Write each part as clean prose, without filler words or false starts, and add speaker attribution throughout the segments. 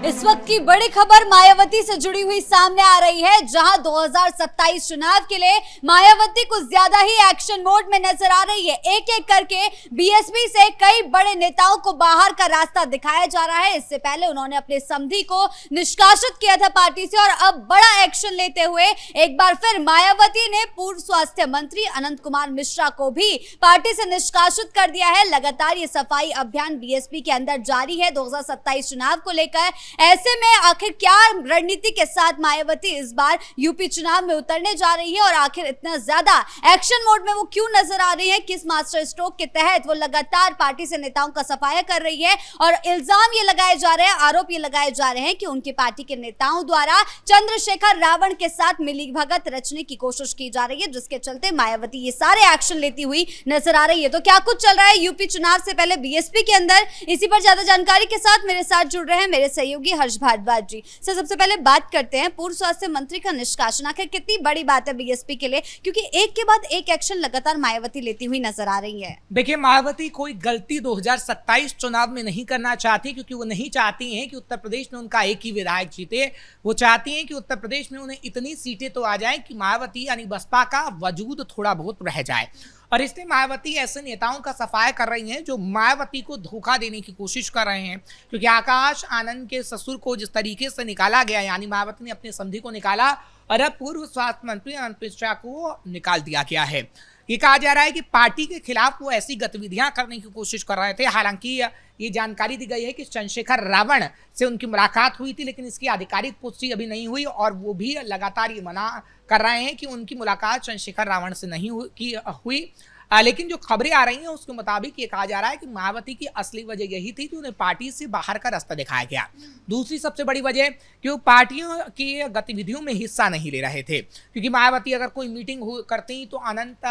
Speaker 1: इस वक्त की बड़ी खबर मायावती से जुड़ी हुई सामने आ रही है, जहां 2027 चुनाव के लिए मायावती कुछ ज्यादा ही एक्शन मोड में नजर आ रही है। एक एक करके बीएसपी से कई बड़े नेताओं को बाहर का रास्ता दिखाया जा रहा है। इससे पहले उन्होंने अपने समधी को निष्कासित किया था पार्टी से और अब बड़ा एक्शन लेते हुए एक बार फिर मायावती ने पूर्व स्वास्थ्य मंत्री अनंत कुमार मिश्रा को भी पार्टी से निष्कासित कर दिया है। लगातार ये सफाई अभियान बीएसपी के अंदर जारी है 2027 चुनाव को लेकर। ऐसे में आखिर क्या रणनीति के साथ मायावती इस बार यूपी चुनाव में उतरने जा रही है और आखिर इतना ज्यादा एक्शन मोड में वो क्यों नजर आ रही है, किस मास्टर स्ट्रोक के तहत वो लगातार पार्टी से नेताओं का सफाया कर रही है और इल्जाम ये लगाए जा रहे हैं, आरोप ये लगाए जा रहे हैं कि उनकी पार्टी के नेताओं द्वारा चंद्रशेखर रावण के साथ मिलीभगत रचने की कोशिश की जा रही है, जिसके चलते मायावती ये सारे एक्शन लेती हुई नजर आ रही है। तो क्या कुछ चल रहा है यूपी चुनाव से पहले बीएसपी के अंदर, इसी पर ज्यादा जानकारी के साथ मेरे साथ जुड़ रहे हैं मेरे सहयोगी हर्ष भारद्वाज जी। सर, सबसे पहले बात करते हैं पूर्व स्वास्थ्य मंत्री का निष्कासन, आखिर कितनी बड़ी बात है बीएसपी के लिए, क्योंकि एक के बाद एक एक्शन लगातार मायावती लेती हुई नजर आ रही है।
Speaker 2: देखिए, मायावती कोई गलती 2027 चुनाव में नहीं करना चाहती, क्योंकि वो नहीं चाहती हैं कि उत्तर प्रदेश में उनका एक ही विधायक जीते। वो चाहती हैं कि उत्तर प्रदेश में उन्हें इतनी सीटें तो आ जाएं कि मायावती यानी बसपा का वजूद थोड़ा बहुत रह जाए। और इसलिए मायावती ऐसे नेताओं का सफाया कर रही हैं जो मायावती को धोखा देने की कोशिश कर रहे हैं, क्योंकि आकाश आनंद के ससुर को जिस तरीके से निकाला गया, यानी मायावती ने अपने समधी को निकाला और अब पूर्व स्वास्थ्य मंत्री अनंत मिश्रा को निकाल दिया गया है। ये कहा जा रहा है कि पार्टी के खिलाफ वो ऐसी गतिविधियां करने की कोशिश कर रहे थे। हालांकि ये जानकारी दी गई है कि चंद्रशेखर रावण से उनकी मुलाकात हुई थी, लेकिन इसकी आधिकारिक पुष्टि अभी नहीं हुई और वो भी लगातार ये मना कर रहे हैं कि उनकी मुलाकात चंद्रशेखर रावण से नहीं हुई। लेकिन जो खबरें आ रही हैं उसके मुताबिक ये कहा जा रहा है कि मायावती की असली वजह यही थी कि उन्हें पार्टी से बाहर का रास्ता दिखाया गया। दूसरी सबसे बड़ी वजह कि वो पार्टियों की गतिविधियों में हिस्सा नहीं ले रहे थे, क्योंकि मायावती अगर कोई मीटिंग करती तो अनंत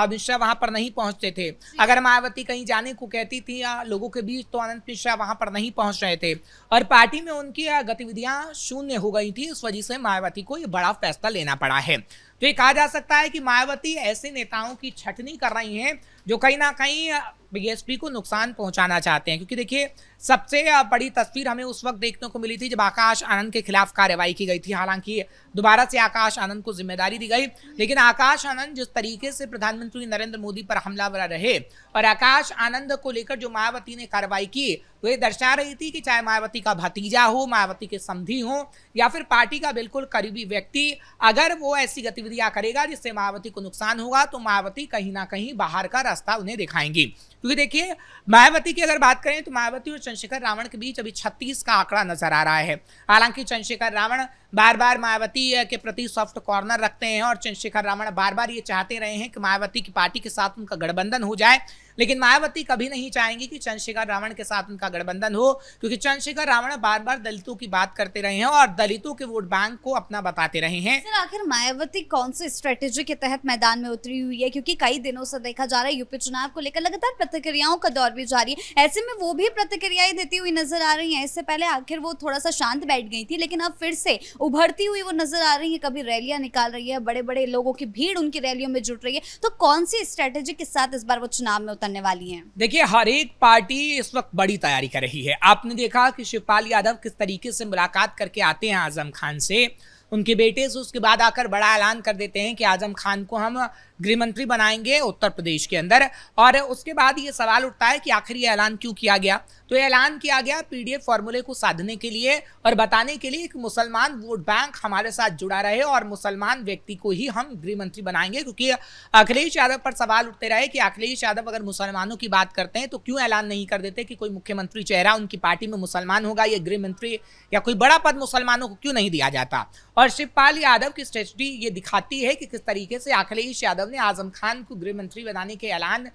Speaker 2: मिश्रा वहां पर नहीं पहुंचते थे। अगर मायावती कहीं जाने को कहती थी या लोगों के बीच तो अनंत मिश्रा वहां पर नहीं पहुंच रहे थे और पार्टी में उनकी गतिविधियां शून्य हो गई थी। इस वजह से मायावती को यह बड़ा फैसला लेना पड़ा है। तो ये कहा जा सकता है कि मायावती ऐसे नेताओं की छटनी कर रही हैं जो कहीं ना कहीं बीएसपी को नुकसान पहुंचाना चाहते हैं। क्योंकि देखिए, सबसे बड़ी तस्वीर हमें उस वक्त देखने को मिली थी जब आकाश आनंद के खिलाफ कार्रवाई की गई थी। हालांकि दोबारा से आकाश आनंद को जिम्मेदारी दी गई, लेकिन आकाश आनंद जिस तरीके से प्रधानमंत्री नरेंद्र मोदी पर हमलावर रहे और आकाश आनंद को लेकर जो मायावती ने कार्रवाई की, वो ये दर्शा रही थी कि चाहे मायावती का भतीजा हो, मायावती के समधी हो या फिर पार्टी का बिल्कुल करीबी व्यक्ति, अगर वो ऐसी गतिविधियां करेगा जिससे मायावती को नुकसान होगा तो मायावती कहीं ना कहीं बाहर का रास्ता उन्हें दिखाएंगी। क्योंकि देखिए, मायावती की अगर बात करें तो मायावती और चंद्रशेखर रावण के बीच अभी 36 का आंकड़ा नजर आ रहा है। हालांकि चंद्रशेखर रावण बार बार मायावती के प्रति सॉफ्ट कॉर्नर रखते हैं और चंद्रशेखर रावण बार बार ये चाहते रहे हैं कि मायावती की पार्टी के साथ उनका गठबंधन हो जाए, लेकिन मायावती कभी नहीं चाहेंगी कि चंद्रशेखर रावण के साथ उनका गठबंधन हो, क्योंकि चंद्रशेखर रावण बार बार दलितों की बात करते रहे हैं और दलितों के वोट बैंक को अपना बताते रहे हैं।
Speaker 1: सर, आखिर मायावती कौन सी स्ट्रेटेजी के तहत मैदान में उतरी हुई है, क्योंकि कई दिनों से देखा जा रहा है यूपी चुनाव को लेकर लगातार प्रतिक्रियाओं का दौर भी जारी है। ऐसे में वो भी प्रतिक्रियाएं देती हुई नजर आ रही है। इससे पहले आखिर वो थोड़ा सा शांत बैठ गई थी, लेकिन अब फिर से उभरती हुई वो नजर आ रही है। कभी रैलियां निकाल रही है, बड़े बड़े लोगों की भीड़ उनकी रैलियों में जुट रही है। तो कौन सी स्ट्रेटेजी के साथ इस बार वो चुनाव में उतरने वाली है?
Speaker 2: देखिए, हर एक पार्टी इस वक्त बड़ी तैयारी कर रही है। आपने देखा कि शिवपाल यादव किस तरीके से मुलाकात करके आते हैं आजम खान से, उनके बेटे से, उसके बाद आकर बड़ा ऐलान कर देते हैं कि आजम खान को हम गृह मंत्री बनाएंगे उत्तर प्रदेश के अंदर। और उसके बाद ये सवाल उठता है कि आखिर ये ऐलान क्यों किया गया। तो ये ऐलान किया गया पीडीएफ फॉर्मूले को साधने के लिए और बताने के लिए कि मुसलमान वोट बैंक हमारे साथ जुड़ा रहे और मुसलमान व्यक्ति को ही हम गृह मंत्री बनाएंगे। क्योंकि अखिलेश यादव पर सवाल उठते रहे कि अखिलेश यादव अगर मुसलमानों की बात करते हैं तो क्यों ऐलान नहीं कर देते कि कोई मुख्यमंत्री चेहरा उनकी पार्टी में मुसलमान होगा, या गृह मंत्री या कोई बड़ा पद मुसलमानों को क्यों नहीं दिया जाता। और शिवपाल यादव की स्ट्रेटजी ये दिखाती है कि किस तरीके से अखिलेश यादव ने आजम खान को गृह मंत्री बनाने के ऐलान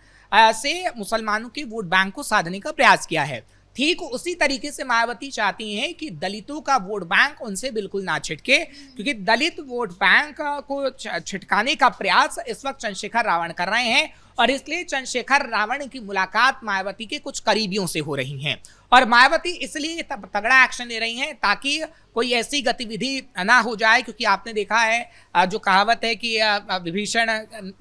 Speaker 2: से मुसलमानों के वोट बैंक को साधने का प्रयास किया है। ठीक उसी तरीके से मायावती चाहती हैं कि दलितों का वोट बैंक उनसे बिल्कुल ना छिटके, क्योंकि दलित वोट बैंक को छिटकाने का प्रयास इस वक्त चंद्रशेखर रावण कर रहे हैं और इसलिए चंद्रशेखर रावण की मुलाकात मायावती के कुछ करीबियों से हो रही है। और मायावती इसलिए तगड़ा एक्शन ले रही हैं ताकि कोई ऐसी गतिविधि ना हो जाए, क्योंकि आपने देखा है जो कहावत है कि विभीषण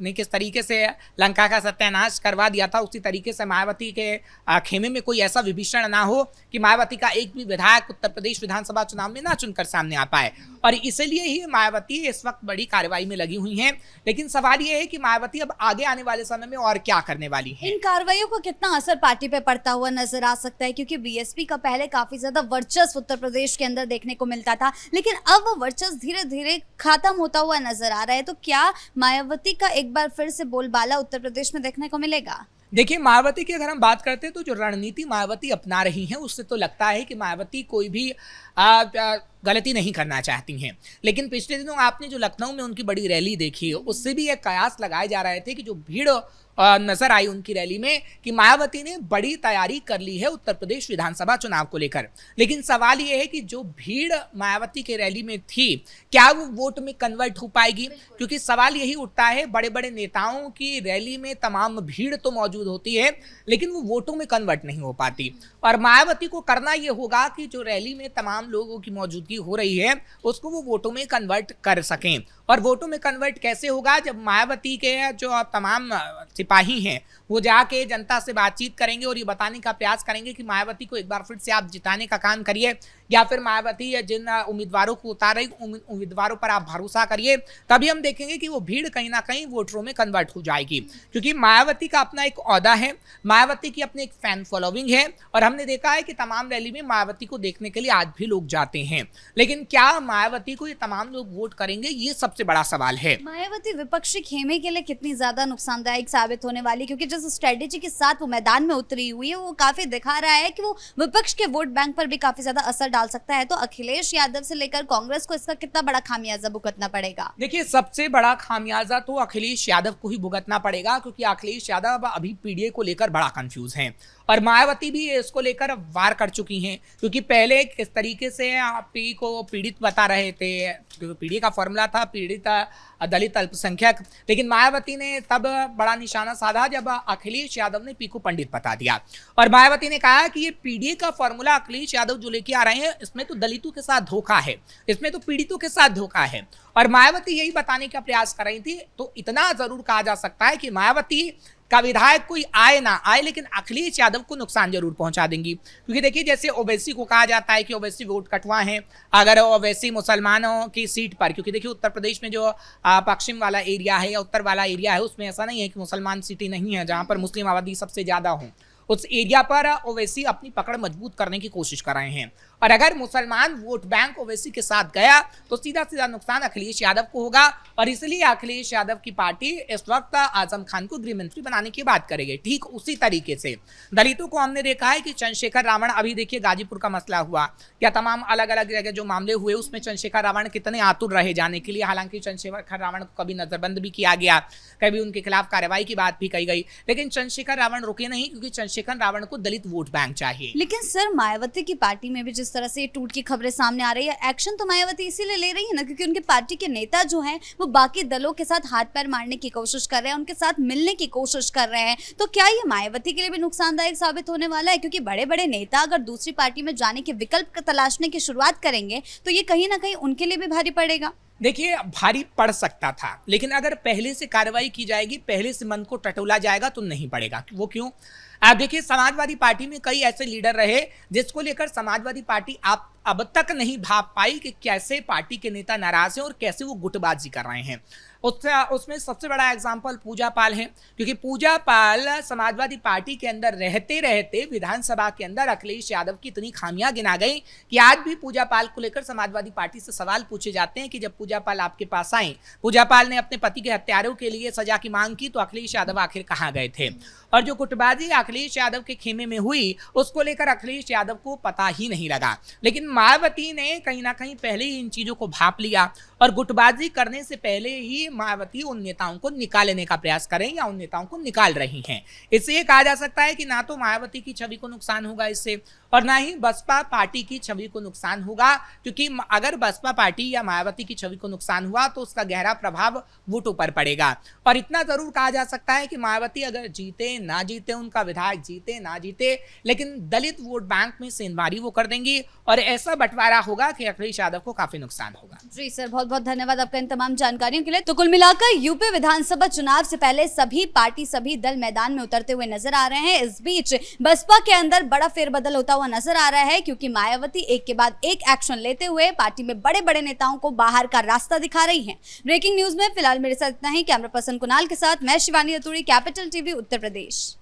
Speaker 2: ने किस तरीके से लंका का सत्यानाश करवा दिया था, उसी तरीके से मायावती के खेमे में कोई ऐसा विभीषण ना हो कि मायावती का एक भी विधायक उत्तर प्रदेश विधानसभा चुनाव में ना चुनकर सामने आ पाए। और इसलिए ही मायावती इस वक्त बड़ी कार्रवाई में लगी हुई हैं। लेकिन सवाल यह है कि मायावती अब आगे आने वाले समय में और क्या करने वाली है।
Speaker 1: इन कार्रवाइयों का कितना असर पार्टी पे पड़ता हुआ नजर आ सकता है, क्योंकि बीएसपी का पहले काफी ज्यादा वर्चस्व उत्तर प्रदेश के अंदर देखने को मिलता था, लेकिन अब वो वर्चस्व धीरे धीरे खत्म होता हुआ नजर आ रहा है। तो क्या मायावती का एक बार फिर से बोलबाला उत्तर प्रदेश में देखने को मिलेगा?
Speaker 2: देखिए, मायावती की अगर हम बात करते हैं तो जो रणनीति मायावती अपना रही है उससे तो लगता है कि मायावती कोई भी गलती नहीं करना चाहती हैं। लेकिन पिछले दिनों आपने जो लखनऊ में उनकी बड़ी रैली देखी, उससे भी एक कयास लगाए जा रहे थे कि जो भीड़ नजर आई उनकी रैली में कि मायावती ने बड़ी तैयारी कर ली है उत्तर प्रदेश विधानसभा चुनाव को लेकर। लेकिन सवाल यह है कि जो भीड़ मायावती के रैली में थी, क्या वो वोट में कन्वर्ट हो पाएगी? क्योंकि सवाल यही उठता है, बड़े बड़े नेताओं की रैली में तमाम भीड़ तो मौजूद होती है लेकिन वो वोटों में कन्वर्ट नहीं हो पाती। और मायावती को करना ये होगा कि जो रैली में तमाम लोगों की मौजूदगी हो रही है उसको वो वोटों में कन्वर्ट कर सकें। और वोटों में कन्वर्ट कैसे होगा? जब मायावती के जो तमाम सिपाही हैं वो जाके जनता से बातचीत करेंगे और ये बताने का प्रयास करेंगे कि मायावती को एक बार फिर से आप जिताने का काम करिए, या फिर मायावती या जिन उम्मीदवारों को उतारे उम्मीदवारों पर आप भरोसा करिए। तभी हम देखेंगे कि वो भीड़ कहीं ना कहीं वोटरों में कन्वर्ट हो जाएगी। क्योंकि मायावती का अपना एक ओहदा है, मायावती की अपनी एक फैन फॉलोइंग है, और हमने देखा है कि तमाम रैली में मायावती को देखने के लिए आज भी लोग जाते हैं। लेकिन क्या मायावती को ये तमाम लोग वोट करेंगे, ये सबसे बड़ा सवाल है।
Speaker 1: मायावती विपक्षी खेमे के लिए कितनी ज्यादा नुकसानदायक साबित होने वाली, क्योंकि जिस स्ट्रेटेजी के साथ वो मैदान में उतरी हुई है वो काफी दिखा रहा है कि वो विपक्ष के वोट बैंक पर भी काफी ज्यादा असर डाल सकता है। तो अखिलेश यादव से लेकर कांग्रेस को इसका कितना बड़ा खामियाजा भुगतना पड़ेगा?
Speaker 2: देखिए, सबसे बड़ा खामियाजा तो अखिलेश यादव को ही भुगतना पड़ेगा, क्योंकि अखिलेश यादव अभी पीडीए को लेकर बड़ा कंफ्यूज हैं और मायावती भी इसको लेकर वार कर चुकी हैं। क्योंकि पहले किस तरीके से पी को पीड़ित बता रहे थे, पीडीए का फॉर्मूला था पीड़ित दलित अल्पसंख्यक, लेकिन मायावती ने तब बड़ा निशाना साधा जब अखिलेश यादव ने पी को पंडित बता दिया। और मायावती ने कहा कि ये पीडीए का फॉर्मूला अखिलेश यादव जो लेके आ रहे हैं इसमें तो दलितों के साथ धोखा है, इसमें तो पीड़ितों के साथ धोखा है। और मायावती यही बताने का प्रयास कर रही थी। तो इतना जरूर कहा जा सकता है कि मायावती का विधायक कोई आए ना आए लेकिन अखिलेश यादव को नुकसान जरूर पहुंचा देंगी। क्योंकि देखिए, जैसे ओवैसी को कहा जाता है कि ओवैसी वोट कटवा है, अगर ओवैसी मुसलमानों की सीट पर, क्योंकि देखिए उत्तर प्रदेश में जो पश्चिम वाला एरिया है या उत्तर वाला एरिया है उसमें ऐसा नहीं है कि मुसलमान सीटें नहीं है जहां पर मुस्लिम आबादी सबसे ज्यादा हो, उस एरिया पर ओवैसी अपनी पकड़ मजबूत करने की कोशिश कर रहे हैं। और अगर मुसलमान वोट बैंक ओवैसी के साथ गया तो सीधा सीधा नुकसान अखिलेश यादव को होगा। और इसलिए अखिलेश यादव की पार्टी इस वक्त आजम खान को गृह मंत्री बनाने की बात करेगी। ठीक उसी तरीके से दलितों को हमने देखा है कि चंद्रशेखर रावण, अभी देखिए गाजीपुर का मसला हुआ या तमाम अलग अलग जगह जो मामले हुए उसमें चंद्रशेखर रावण कितने आतुर रहे जाने के लिए। हालांकि चंद्रशेखर रावण को कभी नजरबंद भी किया गया, कभी उनके खिलाफ कार्रवाई की बात भी कही गई, लेकिन चंद्रशेखर रावण रुके नहीं, क्योंकि चंद्रशेखर रावण को दलित वोट बैंक चाहिए।
Speaker 1: लेकिन सर, मायावती की पार्टी में भी जिस तरह से टूट की खबरें सामने आ रही है, एक्शन तो मायावती इसीलिए ले रही है ना क्योंकि उनके पार्टी के नेता जो हैं वो बाकी दलों के साथ हाथ पैर मारने की कोशिश कर रहे हैं, उनके साथ मिलने की कोशिश कर रहे हैं। तो क्या ये मायावती के लिए भी नुकसानदायक साबित होने वाला है? क्योंकि बड़े बड़े नेता अगर दूसरी पार्टी में जाने के विकल्प तलाशने की शुरुआत करेंगे तो ये कहीं ना कहीं उनके लिए भी भारी पड़ेगा।
Speaker 2: देखिए, भारी पड़ सकता था, लेकिन अगर पहले से कार्रवाई की जाएगी, पहले से मन को टटोला जाएगा तो नहीं पड़ेगा। वो क्यों? आप देखिए, समाजवादी पार्टी में कई ऐसे लीडर रहे जिसको लेकर समाजवादी पार्टी आप अब तक नहीं भाप पाई कि कैसे पार्टी के नेता नाराज हैं और कैसे वो गुटबाजी कर रहे हैं। उसमें सबसे बड़ा एग्जाम्पल पूजा पाल है, क्योंकि पूजा पाल समाजवादी पार्टी के अंदर रहते रहते विधानसभा के अंदर अखिलेश यादव की इतनी खामियां गिना गई कि आज भी पूजा पाल को लेकर समाजवादी पार्टी से सवाल पूछे जाते हैं कि जब पूजा पाल आपके पास आए, पूजा पाल ने अपने पति के हत्यारों के लिए सजा की मांग की, तो अखिलेश यादव आखिर कहाँ गए थे? और जो गुटबाजी अखिलेश यादव के खेमे में हुई उसको लेकर अखिलेश यादव को पता ही नहीं लगा। लेकिन मायावती ने कहीं ना कहीं पहले ही इन चीजों को भाप लिया और गुटबाजी करने से पहले ही मायावती उन नेताओं को निकालने का प्रयास करें या उन नेताओं को निकाल रही हैं। इससे ये कहा जा सकता है कि ना तो मायावती की छवि को नुकसान होगा इससे, और ना ही बसपा पार्टी की छवि को नुकसान होगा, क्योंकि अगर बसपा पार्टी या मायावती की छवि को नुकसान हुआ तो उसका गहरा प्रभाव वोटों पर पड़ेगा। और इतना जरूर कहा जा सकता है कि मायावती अगर जीते ना जीते, उनका विधायक जीते ना जीते, लेकिन दलित वोट बैंक में सेंधमारी वो कर देंगी और ऐसा बंटवारा होगा कि अखिलेश यादव को काफी नुकसान होगा।
Speaker 1: जी सर, बहुत बहुत धन्यवाद आपका इन तमाम जानकारियों के लिए। तो कुल मिलाकर यूपी विधानसभा चुनाव से पहले सभी पार्टी सभी दल मैदान में उतरते हुए नजर आ रहे हैं। इस बीच बसपा के अंदर बड़ा फेरबदल होता हुआ नजर आ रहा है, क्योंकि मायावती एक के बाद एक एक्शन लेते हुए पार्टी में बड़े बड़े नेताओं को बाहर का रास्ता दिखा रही हैं। ब्रेकिंग न्यूज में फिलहाल मेरे साथ इतना ही। कैमरा पर्सन कुणाल के साथ मैं शिवानी रतूड़ी, कैपिटल टीवी उत्तर प्रदेश।